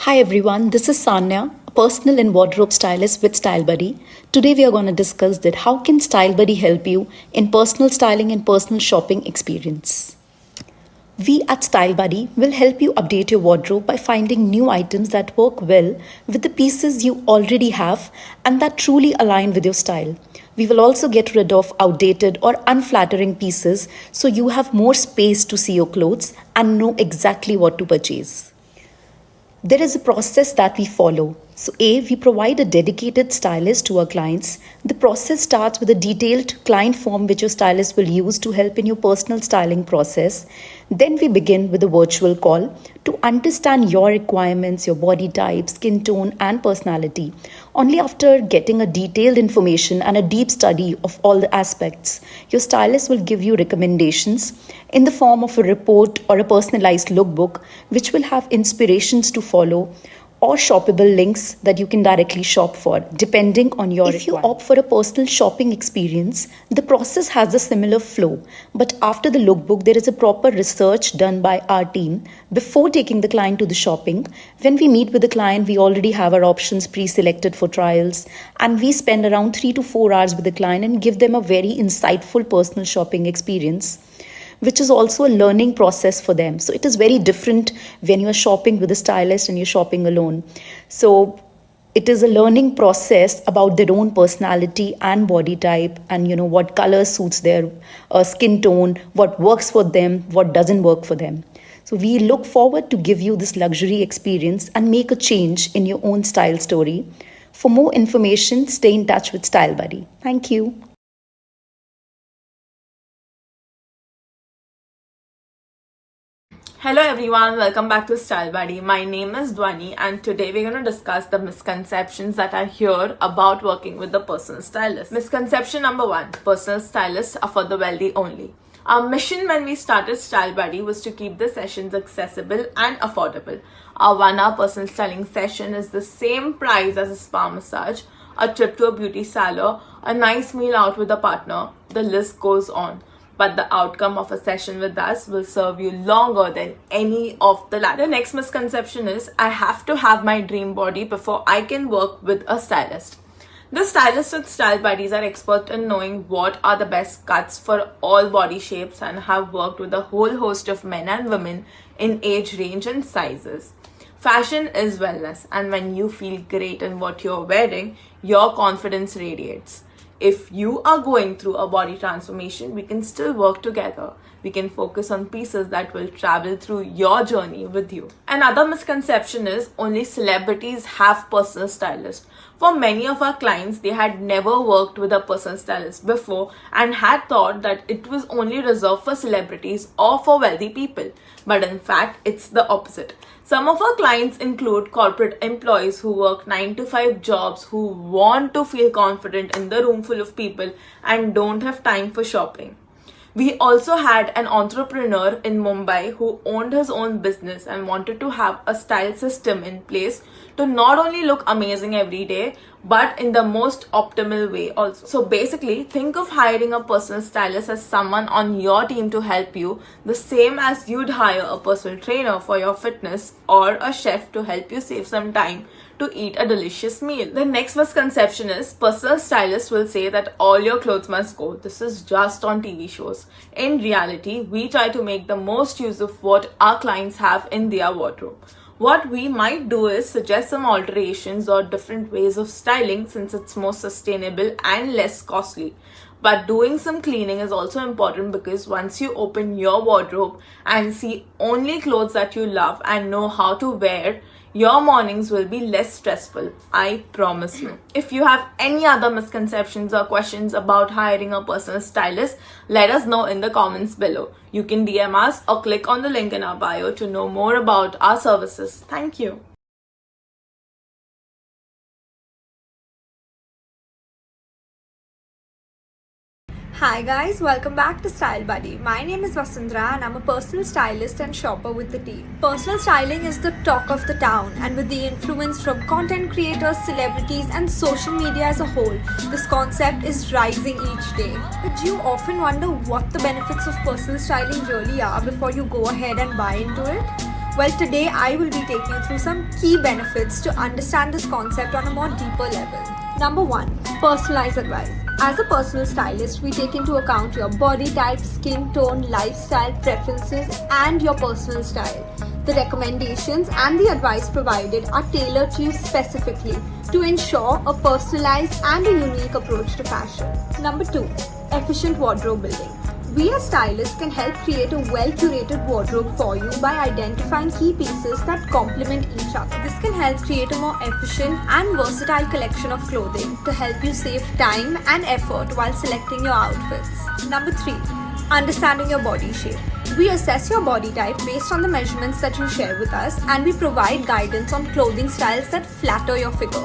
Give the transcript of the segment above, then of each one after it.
Hi everyone, this is Sanya, a personal and wardrobe stylist with StyleBuddy. Today we are going to discuss that how can StyleBuddy help you in personal styling and personal shopping experience. We at StyleBuddy will help you update your wardrobe by finding new items that work well with the pieces you already have and that truly align with your style. We will also get rid of outdated or unflattering pieces so you have more space to see your clothes and know exactly what to purchase. There is a process that we follow. So, we provide a dedicated stylist to our clients. The process starts with a detailed client form which your stylist will use to help in your personal styling process. Then we begin with a virtual call to understand your requirements, your body type, skin tone, and personality. Only after getting a detailed information and a deep study of all the aspects, your stylist will give you recommendations in the form of a report or a personalized lookbook, which will have inspirations to follow or shoppable links that you can directly shop for depending on your requirement. If you opt for a personal shopping experience, the process has a similar flow, but after the lookbook there is a proper research done by our team before taking the client to the shopping. When we meet with the client, we already have our options pre-selected for trials, and we spend around 3 to 4 hours with the client and give them a very insightful personal shopping experience, which is also a learning process for them. So it is very different when you are shopping with a stylist and you're shopping alone. So it is a learning process about their own personality and body type, and what color suits their skin tone, what works for them, what doesn't work for them. So we look forward to give you this luxury experience and make a change in your own style story. For more information, stay in touch with StyleBuddy. Thank you. Hello everyone, welcome back to StyleBuddy. My name is Dwani and today we're going to discuss the misconceptions that I hear about working with the personal stylist. Misconception number 1, personal stylists are for the wealthy only. Our mission when we started StyleBuddy was to keep the sessions accessible and affordable. Our 1-hour personal styling session is the same price as a spa massage, a trip to a beauty salon, a nice meal out with a partner, the list goes on. But the outcome of a session with us will serve you longer than any of the latter. The next misconception is I have to have my dream body before I can work with a stylist. The stylists at StyleBuddies are expert in knowing what are the best cuts for all body shapes and have worked with a whole host of men and women in age range and sizes. Fashion is wellness, and when you feel great in what you're wearing, your confidence radiates. If you are going through a body transformation, we can still work together. We can focus on pieces that will travel through your journey with you. Another misconception is only celebrities have personal stylists. For many of our clients, they had never worked with a personal stylist before and had thought that it was only reserved for celebrities or for wealthy people. But in fact, it's the opposite. Some of our clients include corporate employees who work 9-to-5 jobs, who want to feel confident in the room full of people and don't have time for shopping. We also had an entrepreneur in Mumbai who owned his own business and wanted to have a style system in place to not only look amazing every day, but in the most optimal way also. So basically, think of hiring a personal stylist as someone on your team to help you, the same as you'd hire a personal trainer for your fitness or a chef to help you save some time to eat a delicious meal. The next misconception is personal stylists will say that all your clothes must go. This is just on TV shows. In reality, we try to make the most use of what our clients have in their wardrobe. What we might do is suggest some alterations or different ways of styling since it's more sustainable and less costly. But doing some cleaning is also important because once you open your wardrobe and see only clothes that you love and know how to wear, your mornings will be less stressful, I promise you. If you have any other misconceptions or questions about hiring a personal stylist, let us know in the comments below. You can DM us or click on the link in our bio to know more about our services. Thank you. Hi guys, welcome back to StyleBuddy. My name is Vasundhara and I'm a personal stylist and shopper with the team. Personal styling is the talk of the town, and with the influence from content creators, celebrities and social media as a whole, this concept is rising each day. But do you often wonder what the benefits of personal styling really are before you go ahead and buy into it? Well, today I will be taking you through some key benefits to understand this concept on a more deeper level. Number 1. Personalized advice. As a personal stylist, we take into account your body type, skin tone, lifestyle, preferences, and your personal style. The recommendations and the advice provided are tailored to you specifically to ensure a personalized and a unique approach to fashion. Number 2. Efficient wardrobe building. We as stylists can help create a well-curated wardrobe for you by identifying key pieces that complement each other. This can help create a more efficient and versatile collection of clothing to help you save time and effort while selecting your outfits. Number 3. Understanding your body shape. We assess your body type based on the measurements that you share with us, and we provide guidance on clothing styles that flatter your figure.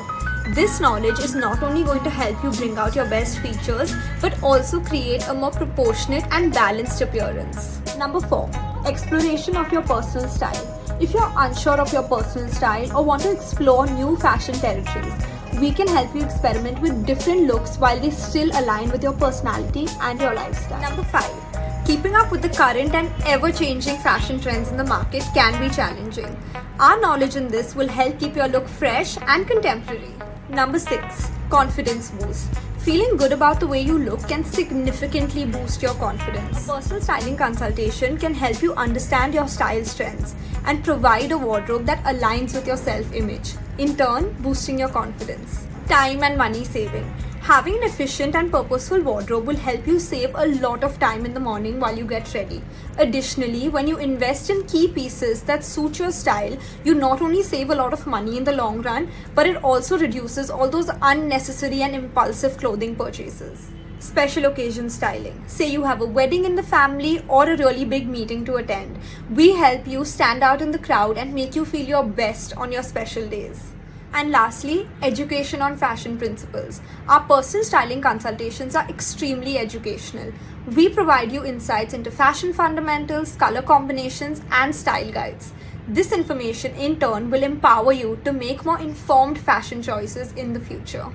This knowledge is not only going to help you bring out your best features, but also create a more proportionate and balanced appearance. Number 4. Exploration of your personal style. If you're unsure of your personal style or want to explore new fashion territories, we can help you experiment with different looks while they still align with your personality and your lifestyle. Number 5. Keeping up with the current and ever-changing fashion trends in the market can be challenging. Our knowledge in this will help keep your look fresh and contemporary. Number 6. Confidence boost. Feeling good about the way you look can significantly boost your confidence. Personal styling consultation can help you understand your style strengths and provide a wardrobe that aligns with your self-image, in turn boosting your confidence. Time and money saving. Having an efficient and purposeful wardrobe will help you save a lot of time in the morning while you get ready. Additionally, when you invest in key pieces that suit your style, you not only save a lot of money in the long run, but it also reduces all those unnecessary and impulsive clothing purchases. Special occasion styling. Say you have a wedding in the family or a really big meeting to attend. We help you stand out in the crowd and make you feel your best on your special days. And lastly, education on fashion principles. Our personal styling consultations are extremely educational. We provide you insights into fashion fundamentals, color combinations, and style guides. This information in turn will empower you to make more informed fashion choices in the future.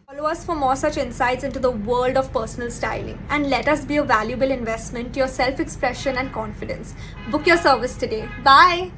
Follow us for more such insights into the world of personal styling, and let us be a valuable investment to your self-expression and confidence. Book your service today. Bye!